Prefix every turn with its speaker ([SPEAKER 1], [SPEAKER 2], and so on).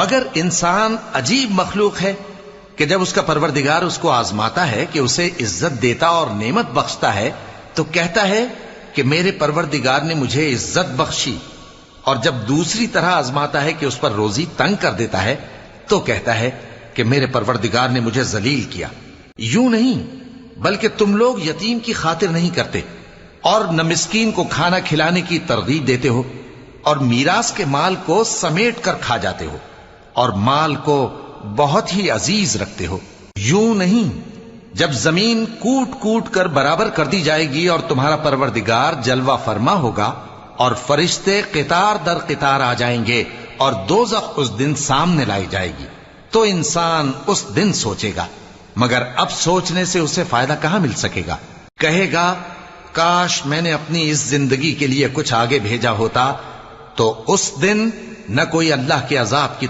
[SPEAKER 1] مگر انسان عجیب مخلوق ہے کہ جب اس کا پروردگار اس کو آزماتا ہے کہ اسے عزت دیتا اور نعمت بخشتا ہے تو کہتا ہے کہ میرے پروردگار نے مجھے عزت بخشی، اور جب دوسری طرح آزماتا ہے کہ اس پر روزی تنگ کر دیتا ہے تو کہتا ہے کہ میرے پروردگار نے مجھے ذلیل کیا۔ یوں نہیں، بلکہ تم لوگ یتیم کی خاطر نہیں کرتے اور نہ مسکین کو کھانا کھلانے کی ترغیب دیتے ہو، اور میراث کے مال کو سمیٹ کر کھا جاتے ہو اور مال کو بہت ہی عزیز رکھتے ہو۔ یوں نہیں، جب زمین کوٹ کوٹ کر برابر کر دی جائے گی اور تمہارا پروردگار جلوہ فرما ہوگا اور فرشتے قطار در قطار آ جائیں گے اور دوزخ اس دن سامنے لائی جائے گی، تو انسان اس دن سوچے گا، مگر اب سوچنے سے اسے فائدہ کہاں مل سکے گا؟ کہے گا کاش میں نے اپنی اس زندگی کے لیے کچھ آگے بھیجا ہوتا، تو اس دن نہ کوئی اللہ کے عذاب کی